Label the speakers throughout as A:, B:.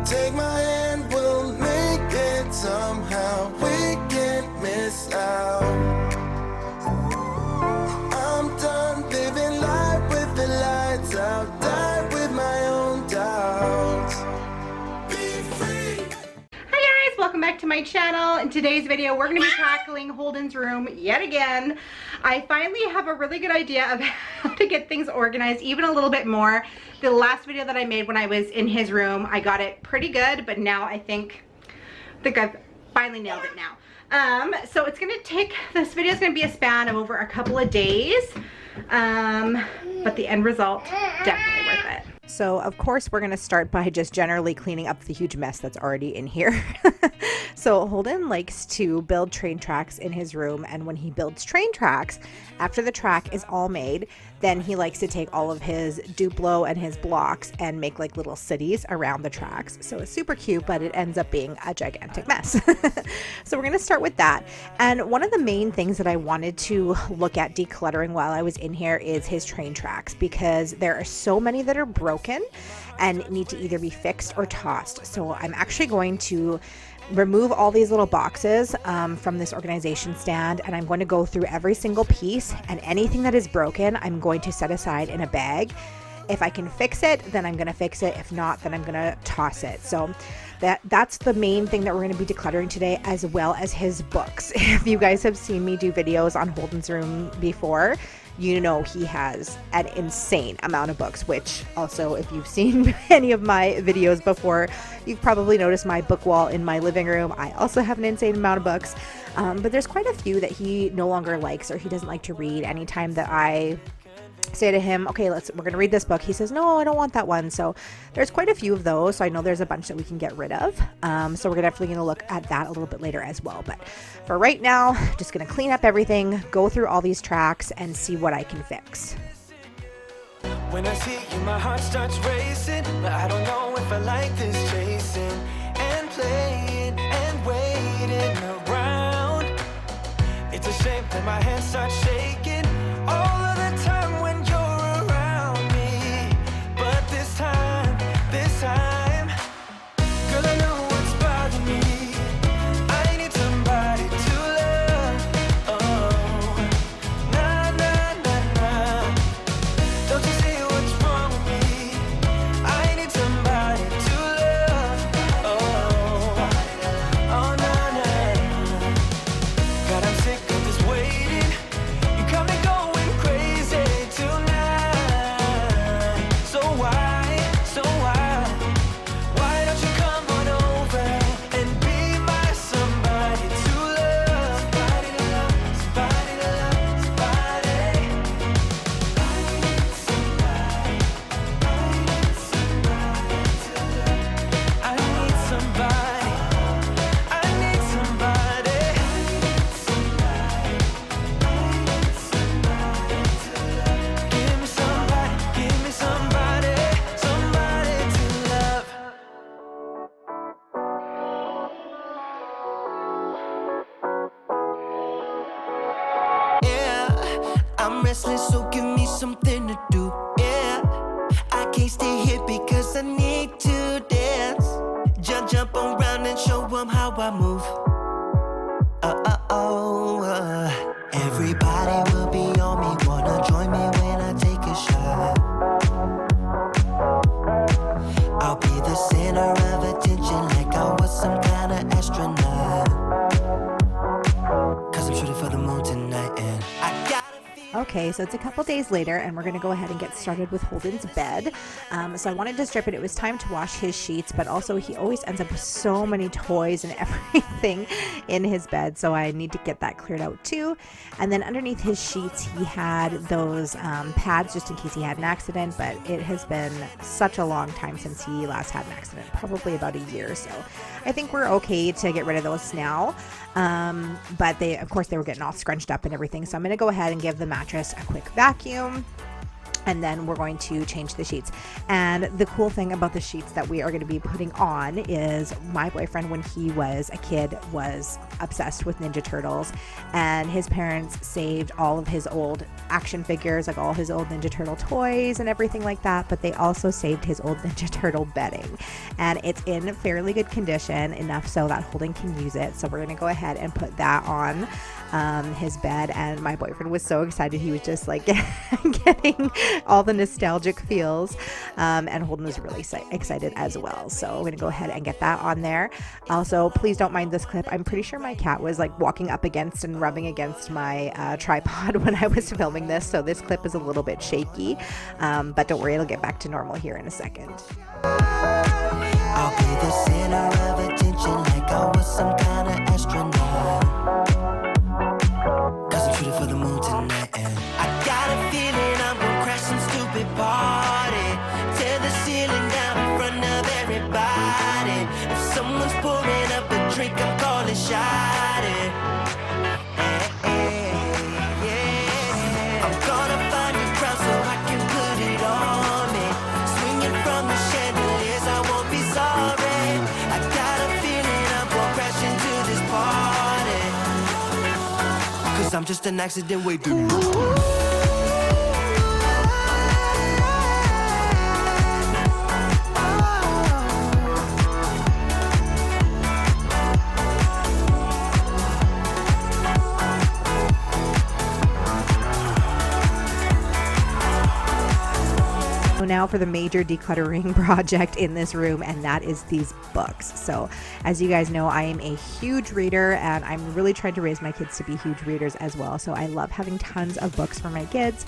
A: Take my hand, we'll make it somehow. We can't miss out. I'm done living life with the lights out. Die with my own doubts. Be free.
B: Hi guys, welcome back to my channel. In today's video, we're going to be tackling Holden's room yet again. I finally have a really good idea of how to get things organized even a little bit more. The last video that I made when I was in his room, I got it pretty good, but now I think I've finally nailed it now. So it's going to take, this video is going to be a span of over a couple of days, but the end result, definitely worth it.
C: So of course we're going to start by just generally cleaning up the huge mess that's already in here. So Holden likes to build train tracks in his room, and when he builds train tracks, after the track is all made, then he likes to take all of his Duplo and his blocks and make like little cities around the tracks. So it's super cute, but it ends up being a gigantic mess. So we're going to start with that. And one of the main things that I wanted to look at decluttering while I was in here is his train tracks, because there are so many that are broken and need to either be fixed or tossed. So I'm actually going to remove all these little boxes from this organization stand, and I'm going to go through every single piece, and anything that is broken I'm going to set aside in a bag. If I can fix it, then I'm going to fix it. If not, then I'm going to toss it. So that's the main thing that we're going to be decluttering today, as well as his books. If you guys have seen me do videos on Holden's room before, you know he has an insane amount of books, which also, if you've seen any of my videos before, you've probably noticed my book wall in my living room. I also have an insane amount of books, but there's quite a few that he no longer likes or he doesn't like to read. Anytime that I say to him, okay, we're going to read this book, he says, no, I don't want that one. So there's quite a few of those. So I know there's a bunch that we can get rid of. So we're definitely going to look at that a little bit later as well. But for right now, just going to clean up everything, go through all these tracks and see what I can fix.
A: When I see you, my heart starts racing, but I don't know if I like this chasing and playing and waiting around. It's a shame that my hands start shaking all of the time when you're around me. But this time, girl, I know what's bothering me. I need somebody to love. Oh, nah, nah, nah, nah. Don't you see what's wrong with me? I need somebody to love. Oh, oh, nah, nah. God, I'm sick of this waiting. You got me going crazy tonight. So why don't you come on over and be my somebody to love? Somebody to love, somebody to love, somebody. I need somebody to love. I need somebody. I need somebody. Give me somebody, somebody to love. Yeah, I'm restless, so give me something to do. Yeah, I can't stay here because I need to dance. Jump around and show 'em how I move. Everybody will be on me, wanna join me when I take a shot. I'll be the center of attention like I was some kind of astronaut. 'Cause I'm shooting for the moon tonight and I gotta feel.
C: Okay, so it's a couple days later, and we're going to go ahead and get started with Holden's bed. So I wanted to strip it. It was time to wash his sheets, but also he always ends up with so many toys and everything in his bed, so I need to get that cleared out too. And then underneath his sheets, he had those pads just in case he had an accident, but it has been such a long time since he last had an accident, probably about a year. So I think we're okay to get rid of those now. But of course, they were getting all scrunched up and everything. So I'm going to go ahead and give the mattress a quick vacuum. and then we're going to change the sheets. And the cool thing about the sheets that we are going to be putting on is my boyfriend, when he was a kid, was obsessed with Ninja Turtles, and his parents saved all of his old action figures, like all his old Ninja Turtle toys and everything like that, but they also saved his old Ninja Turtle bedding, and it's in fairly good condition, enough so that Holden can use it. So we're going to go ahead and put that on his bed, and my boyfriend was so excited. He was just like getting all the nostalgic feels, and Holden was really excited as well. So I'm gonna go ahead and get that on there. Also, please don't mind this clip. I'm pretty sure my cat was like walking up against and rubbing against my tripod when I was filming this, so this clip is a little bit shaky, but don't worry, it'll get back to normal here in a second.
A: I'll be the center of attention like I was some kind of astronaut. Cause I'm shooting for the moon tonight, and I got a feeling I'm gonna crash some stupid party. Tear the ceiling down in front of everybody. If someone's pouring up a drink, I'm calling shot it. I'm gonna find a crowd so I can put it on me. Swinging from the chandeliers, I won't be sorry. I got a feeling I'm gonna crash into this party. Cause I'm just an accident waiting.
C: So now for the major decluttering project in this room, and that is these books. So as you guys know, I am a huge reader, and I'm really trying to raise my kids to be huge readers as well. So I love having tons of books for my kids,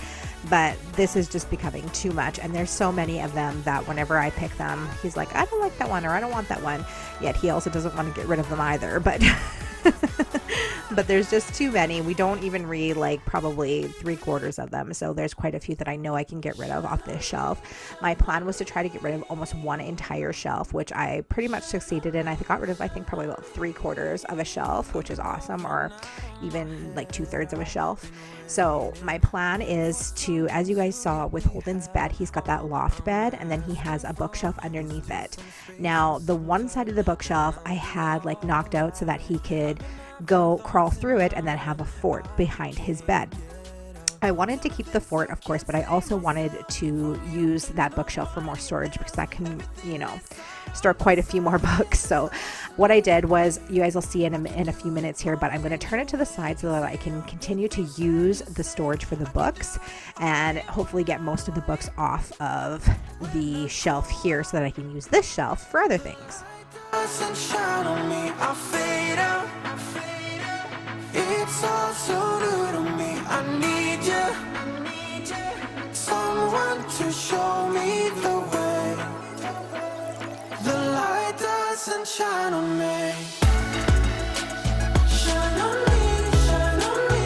C: but this is just becoming too much, and there's so many of them that whenever I pick them, he's like, I don't like that one, or I don't want that one. Yet he also doesn't want to get rid of them either, but but there's just too many. We don't even read like probably 3/4 of them, so there's quite a few that I know I can get rid of off this shelf. My plan was to try to get rid of almost one entire shelf, which I pretty much succeeded in. I got rid of, I think, probably about 3/4 of a shelf, which is awesome, or even like 2/3 of a shelf. So my plan is to, as you guys saw with Holden's bed, he's got that loft bed, and then he has a bookshelf underneath it. Now the one side of the bookshelf I had like knocked out so that he could go crawl through it and then have a fort behind his bed. I wanted to keep the fort, of course, but I also wanted to use that bookshelf for more storage, because that can, you know, store quite a few more books. So what I did was, you guys will see in a few minutes here, but I'm going to turn it to the side so that I can continue to use the storage for the books and hopefully get most of the books off of the shelf here so that I can use this shelf for other things.
A: Sunshine on me, I fade out. It's all so new to me. I need you, someone to show me the way. The light doesn't shine on me. Shine on me, shine on me.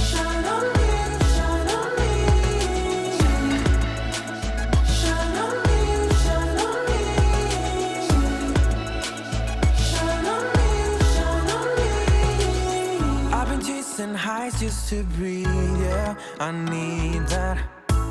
A: Shine on me, shine on me. Shine on me, shine on me. Shine on me, shine on me. I've been chasing highs just to breathe, yeah. I need that.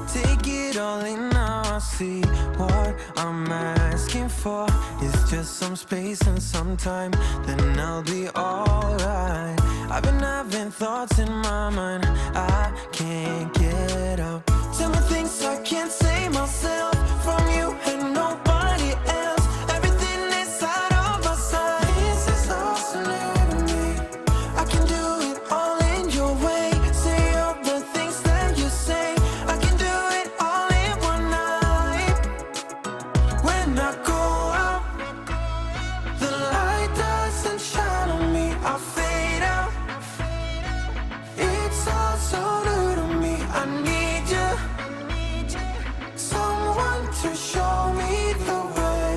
A: Take it all in now, I see what I'm asking for. It's just some space and some time, then I'll be alright. I've been having thoughts in my mind I can't get out. Tell me things I can't say myself, from you and nobody else. Everything is out of my sight. This is all so new to me. I can do it all in your way. Say all the things that you say. I can do it all in one night. When I go out, the light doesn't shine on me. I fade out. It's all so new to me. I need you, someone to show me the way.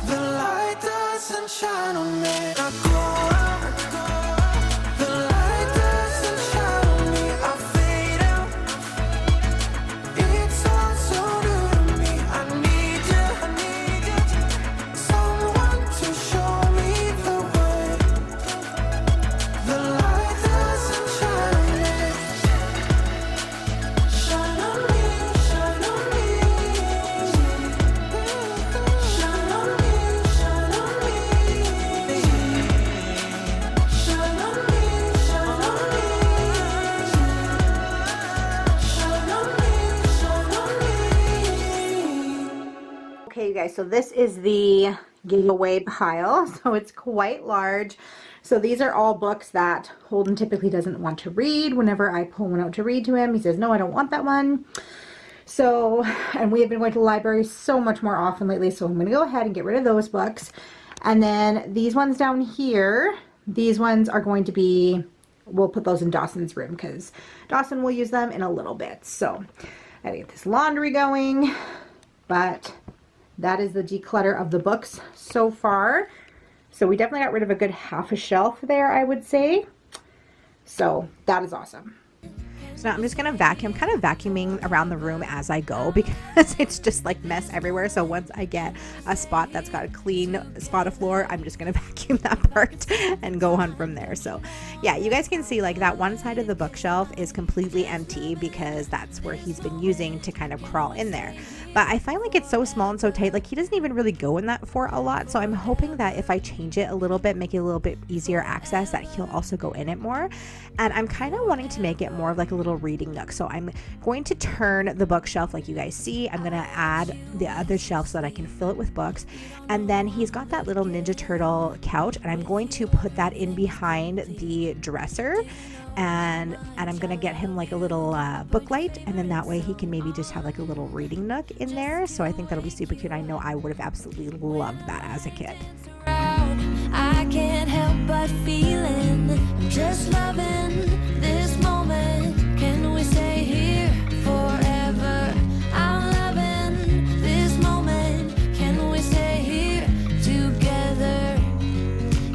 A: The light doesn't shine on me. I go out, the light doesn't shine on me. I fade out. It's all so new to me. I need you,
B: Okay, you guys, so this is the giveaway pile. So it's quite large. So these are all books that Holden typically doesn't want to read. Whenever I pull one out to read to him, he says, no, I don't want that one. So, and we have been going to the library so much more often lately, so I'm going to go ahead and get rid of those books. And then these ones down here, these ones are going to be, we'll put those in Dawson's room because Dawson will use them in a little bit. So I gotta get this laundry going, but that is the declutter of the books so far. So we definitely got rid of a good half a shelf there, I would say. So that is awesome.
C: So now I'm just going to vacuum, kind of vacuuming around the room as I go because it's just like mess everywhere. So once I get a spot that's got a clean spot of floor, I'm just going to vacuum that part and go on from there. So yeah, you guys can see like that one side of the bookshelf is completely empty because that's where he's been using to kind of crawl in there. But I find like it's so small and so tight, like he doesn't even really go in that for a lot. So I'm hoping that if I change it a little bit, make it a little bit easier access, that he'll also go in it more. And I'm kind of wanting to make it more of like a little reading nook. So I'm going to turn the bookshelf like you guys see. I'm going to add the other shelf so that I can fill it with books. And then he's got that little Ninja Turtle couch, and I'm going to put that in behind the dresser. And I'm gonna get him like a little book light, and then that way he can maybe just have like a little reading nook in there. So I think that'll be super cute. I know I would have absolutely loved that as a kid.
D: I can't help but feeling I'm just loving this moment. Can we stay here forever? I'm loving this moment. Can we stay here together?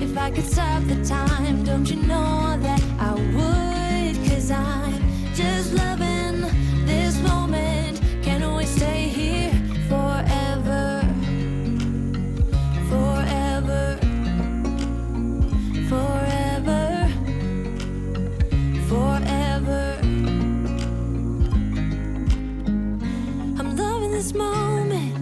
D: If I could stop the time, don't you know that I would? 'Cause I'm just loving this moment. Can we stay here forever? Forever. Forever. Forever. I'm loving this moment.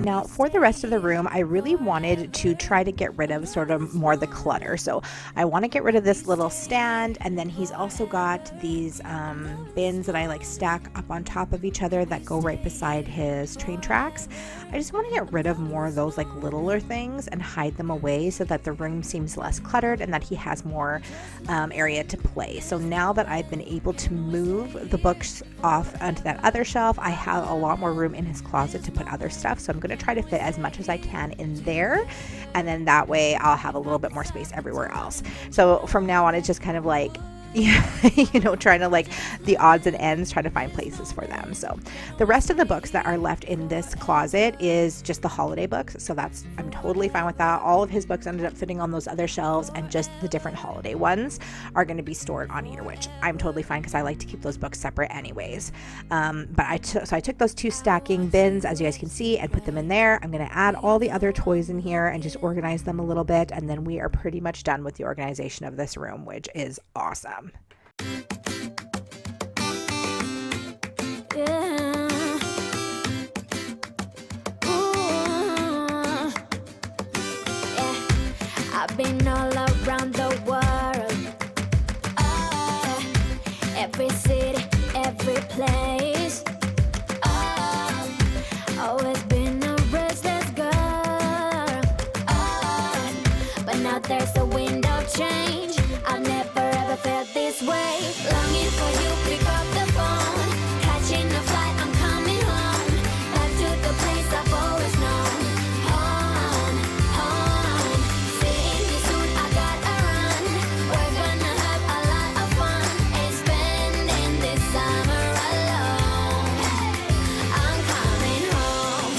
C: Now for the rest of the room, I really wanted to try to get rid of sort of more the clutter. So I want to get rid of this little stand, and then he's also got these bins that I like stack up on top of each other that go right beside his train tracks. I just want to get rid of more of those like littler things and hide them away so that the room seems less cluttered and that he has more area to play. So now that I've been able to move the books off onto that other shelf, I have a lot more room in his closet to put other stuff. So I'm going to try to fit as much as I can in there, and then that way I'll have a little bit more space everywhere else. So from now on, it's just kind of like, you know, trying to like the odds and ends, trying to find places for them. So the rest of the books that are left in this closet is just the holiday books. So that's, I'm totally fine with that. All of his books ended up fitting on those other shelves, and just the different holiday ones are going to be stored on here, which I'm totally fine because I like to keep those books separate anyways. But I took those two stacking bins, as you guys can see, and put them in there. I'm going to add all the other toys in here and just organize them a little bit, and then we are pretty much done with the organization of this room, which is awesome.
D: Yeah. Ooh. Yeah. I've been all around the world. Every city, every place. Always been a restless girl. But now there's a wind of change. I've never ever felt this way. Longing for you, pick up the phone. Catching a flight, I'm coming home. Back to the place I've always known. Home, home. Seeing you soon, I gotta run. We're gonna have a lot of fun. Ain't spending this summer alone. I'm coming home.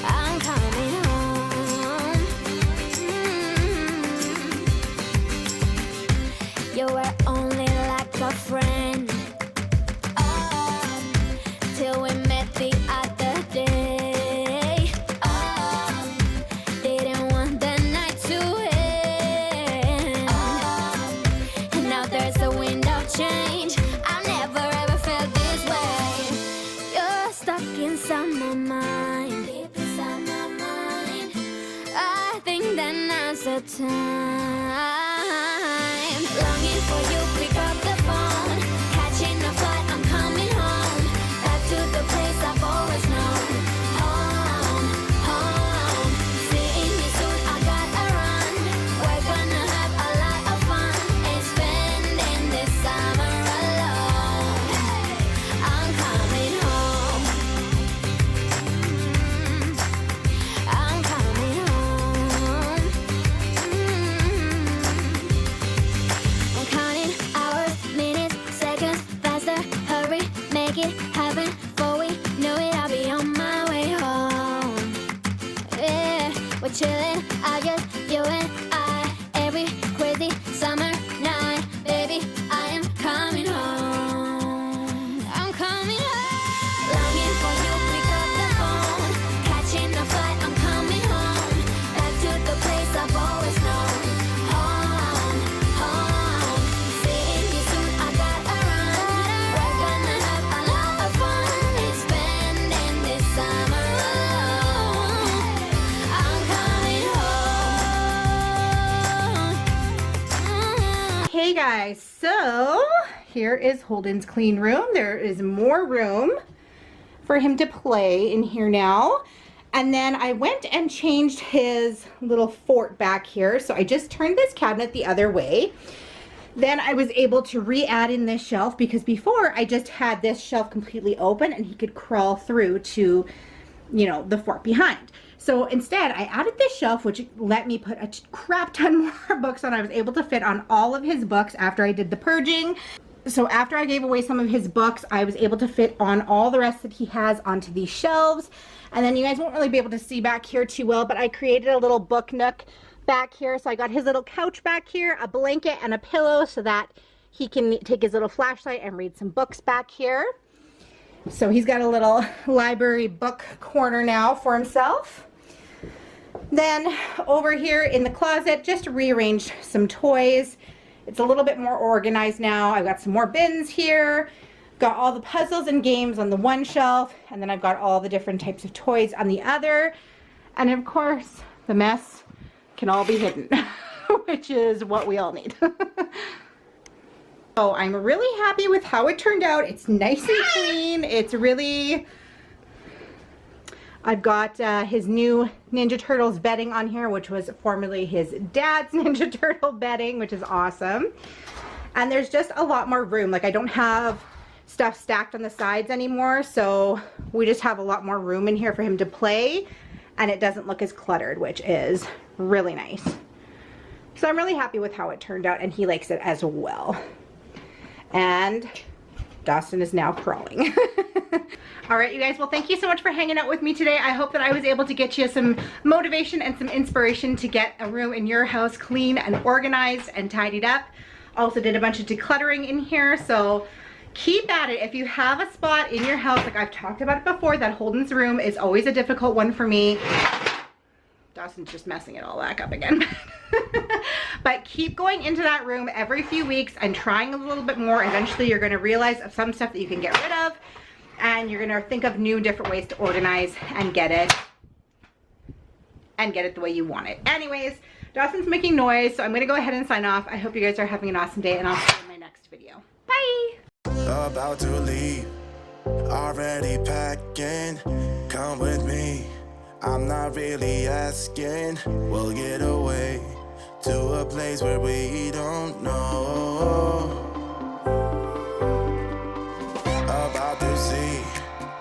D: I'm coming home. You were only like a friend. Till we met the other day. Didn't want the night to end. And now there's a wind of change. I've never ever felt this way. You're stuck inside my mind. Deep inside my mind. I think that now's the time. Longing for you, pick up the phone. Catching a flight, I'm coming home. Back to the haven't, before we know it, I'll be on my way home. Yeah, we're chilling, I guess, you and I, every crazy summer night. Baby, I am coming home. I'm coming home. Longing for you, pick up the phone. Catching a flight, I'm coming home. Back to the place I've always known. Home, home. Seeing you soon, I gotta run. We're gonna have a lot of fun. And spending this summer alone. I'm coming home.
B: Hey guys, so here is Holden's clean room. There is more room for him to play in here now. And then I went and changed his little fort back here. So I just turned this cabinet the other way. Then I was able to re-add in this shelf because before I just had this shelf completely open and he could crawl through to, you know, the fort behind. So instead I added this shelf, which let me put a crap ton more books on. I was able to fit on all of his books after I did the purging. So after I gave away some of his books, I was able to fit on all the rest that he has onto these shelves. And then you guys won't really be able to see back here too well, but I created a little book nook back here. So I got his little couch back here, a blanket and a pillow so that he can take his little flashlight and read some books back here. So he's got a little library book corner now for himself. Then over here in the closet, just rearranged some toys. It's a little bit more organized now. I've got some more bins here. Got all the puzzles and games on the one shelf, and then I've got all the different types of toys on the other. And of course, the mess can all be hidden, which is what we all need. So I'm really happy with how it turned out. It's nice and clean. It's really... I've got his new Ninja Turtles bedding on here, which was formerly his dad's Ninja Turtle bedding, which is awesome. And there's just a lot more room. Like I don't have stuff stacked on the sides anymore, so we just have a lot more room in here for him to play, and it doesn't look as cluttered, which is really nice. So I'm really happy with how it turned out, and he likes it as well. And Dawson is now crawling. All right, you guys, well, thank you so much for hanging out with me today. I hope that I was able to get you some motivation and some inspiration to get a room in your house clean and organized and tidied up. Also did a bunch of decluttering in here, so keep at it. If you have a spot in your house, like I've talked about it before, that Holden's room is always a difficult one for me. Dawson's just messing it all back up again. But keep going into that room every few weeks and trying a little bit more. Eventually you're going to realize of some stuff that you can get rid of, and you're going to think of new different ways to organize and get it the way you want it. Anyways, Dawson's making noise, so I'm going to go ahead and sign off. I hope you guys are having an awesome day, and I'll see you in my next video. Bye!
A: About to leave, already packing. Come with me, I'm not really asking. We'll get away to a place where we don't know. About to see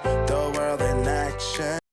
A: the world in action.